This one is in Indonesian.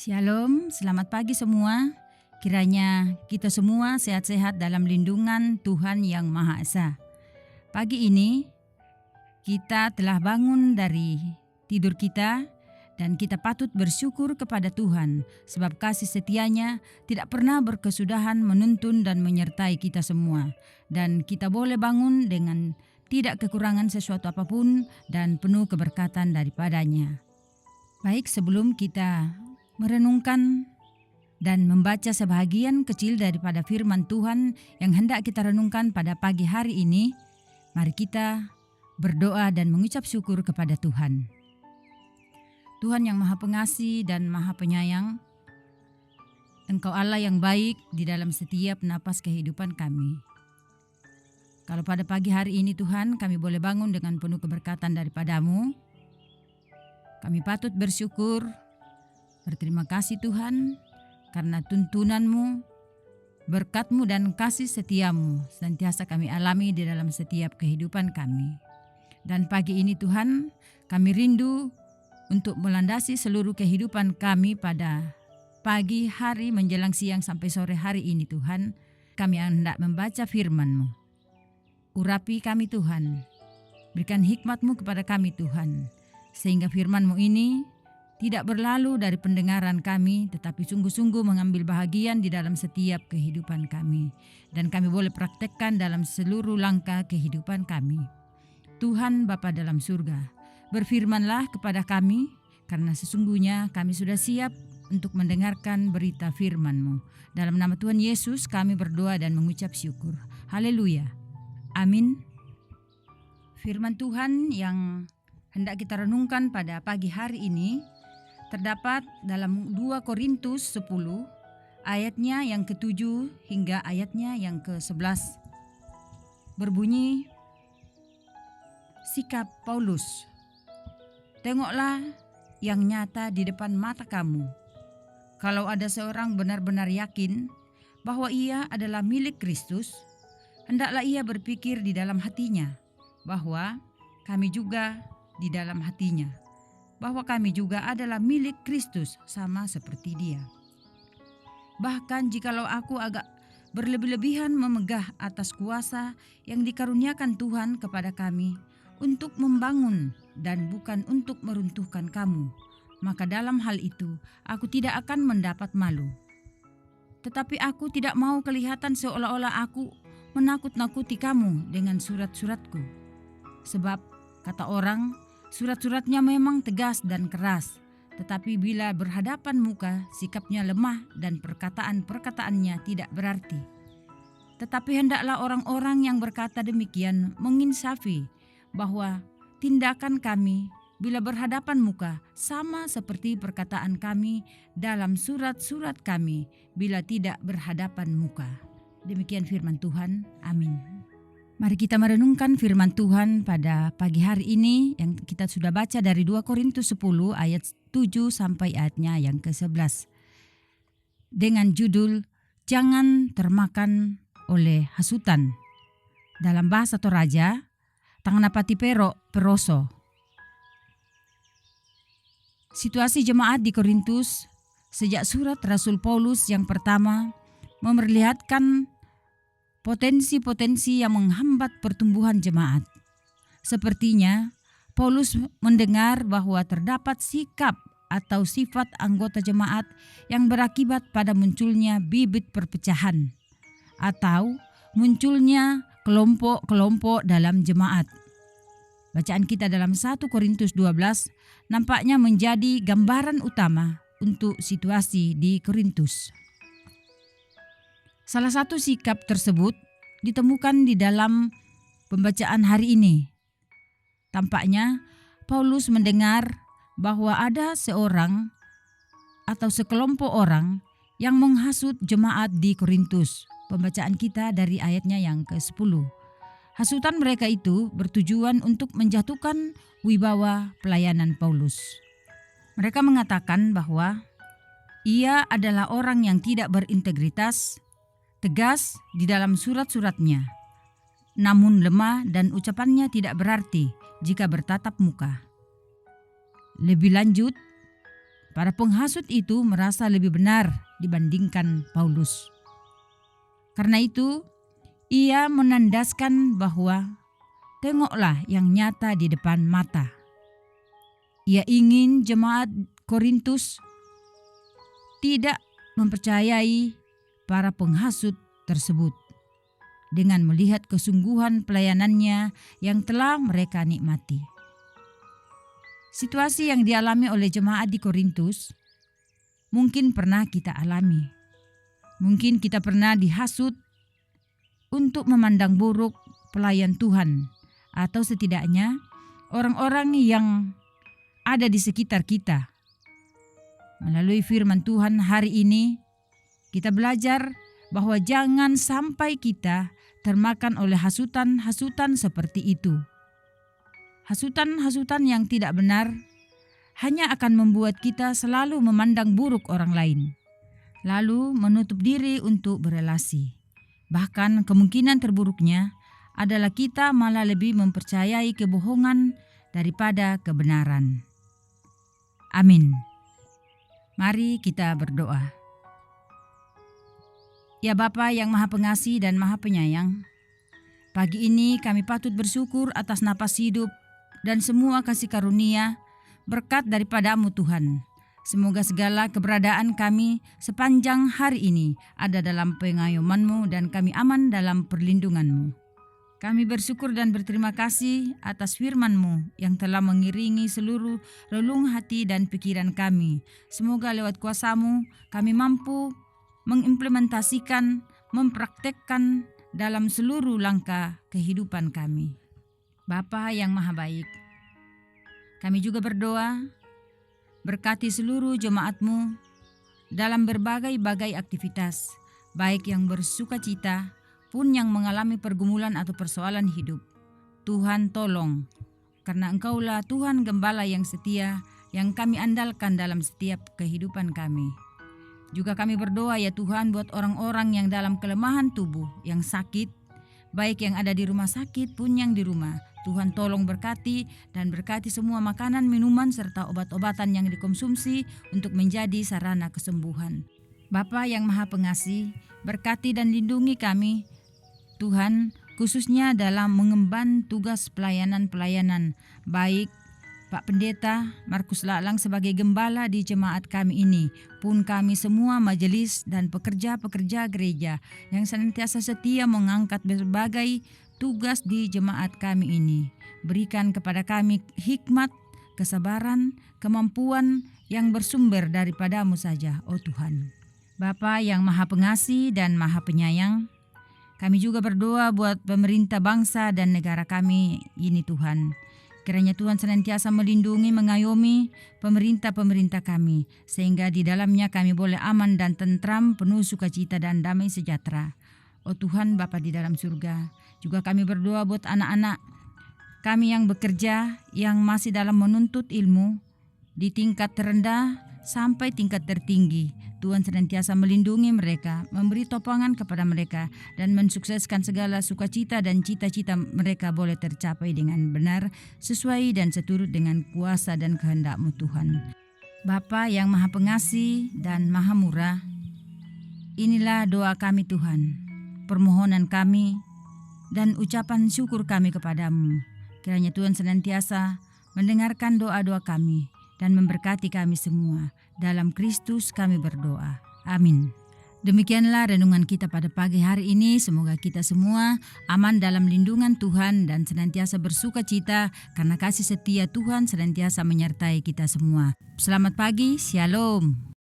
Shalom, selamat pagi semua. Kiranya kita semua sehat-sehat dalam lindungan Tuhan Yang Maha Esa. Pagi ini kita telah bangun dari tidur kita dan kita patut bersyukur kepada Tuhan sebab kasih setianya tidak pernah berkesudahan menuntun dan menyertai kita semua. Dan kita boleh bangun dengan tidak kekurangan sesuatu apapun dan penuh keberkatan daripadanya. Baik, sebelum kita merenungkan dan membaca sebahagian kecil daripada firman Tuhan yang hendak kita renungkan pada pagi hari ini, mari kita berdoa dan mengucap syukur kepada Tuhan. Tuhan yang Maha Pengasih dan Maha Penyayang, Engkau Allah yang baik di dalam setiap napas kehidupan kami. Kalau pada pagi hari ini Tuhan kami boleh bangun dengan penuh keberkatan daripada-Mu, kami patut bersyukur. Berterima kasih Tuhan, karena tuntunan-Mu, berkat-Mu dan kasih setia-Mu senantiasa kami alami di dalam setiap kehidupan kami. Dan pagi ini Tuhan, kami rindu untuk melandasi seluruh kehidupan kami pada pagi hari menjelang siang sampai sore hari ini Tuhan. Kami hendak membaca firman-Mu. Urapi kami Tuhan, berikan hikmat-Mu kepada kami Tuhan, sehingga firman-Mu ini tidak berlalu dari pendengaran kami, tetapi sungguh-sungguh mengambil bahagian di dalam setiap kehidupan kami. Dan kami boleh praktekkan dalam seluruh langkah kehidupan kami. Tuhan Bapa dalam surga, berfirmanlah kepada kami, karena sesungguhnya kami sudah siap untuk mendengarkan berita firman-Mu. Dalam nama Tuhan Yesus kami berdoa dan mengucap syukur. Haleluya. Amin. Firman Tuhan yang hendak kita renungkan pada pagi hari ini terdapat dalam 2 Korintus 10 ayatnya yang ke-7 hingga ayatnya yang ke-11. Berbunyi, sikap Paulus. Tengoklah yang nyata di depan mata kamu. Kalau ada seorang benar-benar yakin bahwa ia adalah milik Kristus, hendaklah ia berpikir di dalam hatinya bahwa kami juga di dalam hatinya, bahwa kami juga adalah milik Kristus sama seperti Dia. Bahkan jikalau aku agak berlebih-lebihan memegah atas kuasa yang dikaruniakan Tuhan kepada kami untuk membangun dan bukan untuk meruntuhkan kamu, maka dalam hal itu aku tidak akan mendapat malu. Tetapi aku tidak mau kelihatan seolah-olah aku menakut-nakuti kamu dengan surat-suratku. Sebab kata orang, surat-suratnya memang tegas dan keras, tetapi bila berhadapan muka, sikapnya lemah dan perkataan-perkataannya tidak berarti. Tetapi hendaklah orang-orang yang berkata demikian menginsafi bahwa tindakan kami bila berhadapan muka sama seperti perkataan kami dalam surat-surat kami bila tidak berhadapan muka. Demikian firman Tuhan. Amin. Mari kita merenungkan firman Tuhan pada pagi hari ini yang kita sudah baca dari 2 Korintus 10 ayat 7 sampai ayatnya yang ke-11. Dengan judul, Jangan Termakan oleh Hasutan. Dalam bahasa Toraja, Tanganapati Peroso. Situasi jemaat di Korintus sejak surat Rasul Paulus yang pertama memperlihatkan potensi-potensi yang menghambat pertumbuhan jemaat. Sepertinya Paulus mendengar bahwa terdapat sikap atau sifat anggota jemaat yang berakibat pada munculnya bibit perpecahan atau munculnya kelompok-kelompok dalam jemaat. Bacaan kita dalam 1 Korintus 12 nampaknya menjadi gambaran utama untuk situasi di Korintus. Salah satu sikap tersebut ditemukan di dalam pembacaan hari ini. Tampaknya Paulus mendengar bahwa ada seorang atau sekelompok orang yang menghasut jemaat di Korintus. Pembacaan kita dari ayatnya yang ke-10. Hasutan mereka itu bertujuan untuk menjatuhkan wibawa pelayanan Paulus. Mereka mengatakan bahwa ia adalah orang yang tidak berintegritas, tegas di dalam surat-suratnya, namun lemah dan ucapannya tidak berarti jika bertatap muka. Lebih lanjut, Para penghasut itu merasa lebih benar dibandingkan Paulus. Karena itu, ia menandaskan bahwa tengoklah yang nyata di depan mata. Ia ingin jemaat Korintus tidak mempercayai para penghasut tersebut dengan melihat kesungguhan pelayanannya yang telah mereka nikmati. Situasi yang dialami oleh jemaat di Korintus mungkin pernah kita alami. Mungkin kita pernah dihasut untuk memandang buruk pelayan Tuhan, atau setidaknya orang-orang yang ada di sekitar kita. Melalui firman Tuhan hari ini, kita belajar bahwa jangan sampai kita termakan oleh hasutan-hasutan seperti itu. Hasutan-hasutan yang tidak benar hanya akan membuat kita selalu memandang buruk orang lain, lalu menutup diri untuk berelasi. Bahkan kemungkinan terburuknya adalah kita malah lebih mempercayai kebohongan daripada kebenaran. Amin. Mari kita berdoa. Ya Bapa yang Maha Pengasih dan Maha Penyayang, pagi ini kami patut bersyukur atas napas hidup dan semua kasih karunia berkat daripada-Mu Tuhan. Semoga segala keberadaan kami sepanjang hari ini ada dalam pengayoman-Mu dan kami aman dalam perlindungan-Mu. Kami bersyukur dan berterima kasih atas firman-Mu yang telah mengiringi seluruh relung hati dan pikiran kami. Semoga lewat kuasa-Mu kami mampu mengimplementasikan, mempraktekkan dalam seluruh langkah kehidupan kami. Bapa yang Maha Baik, kami juga berdoa, berkati seluruh jemaat-Mu dalam berbagai-bagai aktivitas, baik yang bersuka cita pun yang mengalami pergumulan atau persoalan hidup. Tuhan tolong, karena Engkaulah Tuhan Gembala yang setia, yang kami andalkan dalam setiap kehidupan kami. Juga kami berdoa ya Tuhan buat orang-orang yang dalam kelemahan tubuh, yang sakit, baik yang ada di rumah sakit pun yang di rumah. Tuhan tolong berkati dan berkati semua makanan, minuman, serta obat-obatan yang dikonsumsi untuk menjadi sarana kesembuhan. Bapa yang Maha Pengasih, berkati dan lindungi kami, Tuhan, khususnya dalam mengemban tugas pelayanan-pelayanan, baik Pak Pendeta Markus Lalang sebagai gembala di jemaat kami ini, pun kami semua majelis dan pekerja-pekerja gereja yang senantiasa setia mengangkat berbagai tugas di jemaat kami ini. Berikan kepada kami hikmat, kesabaran, kemampuan yang bersumber daripada-Mu saja, oh Tuhan. Bapa yang Maha Pengasih dan Maha Penyayang, kami juga berdoa buat pemerintah bangsa dan negara kami ini Tuhan. Kiranya Tuhan senantiasa melindungi, mengayomi pemerintah-pemerintah kami, sehingga di dalamnya kami boleh aman dan tentram, penuh sukacita dan damai sejahtera. Oh Tuhan Bapa di dalam surga, juga kami berdoa buat anak-anak kami yang bekerja, yang masih dalam menuntut ilmu, di tingkat terendah sampai tingkat tertinggi. Tuhan senantiasa melindungi mereka, memberi topangan kepada mereka, dan mensukseskan segala sukacita dan cita-cita mereka boleh tercapai dengan benar, sesuai dan seturut dengan kuasa dan kehendak-Mu Tuhan. Bapa yang Maha Pengasih dan Maha Murah, inilah doa kami Tuhan, permohonan kami, dan ucapan syukur kami kepadamu. Kiranya Tuhan senantiasa mendengarkan doa-doa kami dan memberkati kami semua. Dalam Kristus kami berdoa. Amin. Demikianlah renungan kita pada pagi hari ini. Semoga kita semua aman dalam lindungan Tuhan dan senantiasa bersuka cita karena kasih setia Tuhan senantiasa menyertai kita semua. Selamat pagi, Shalom.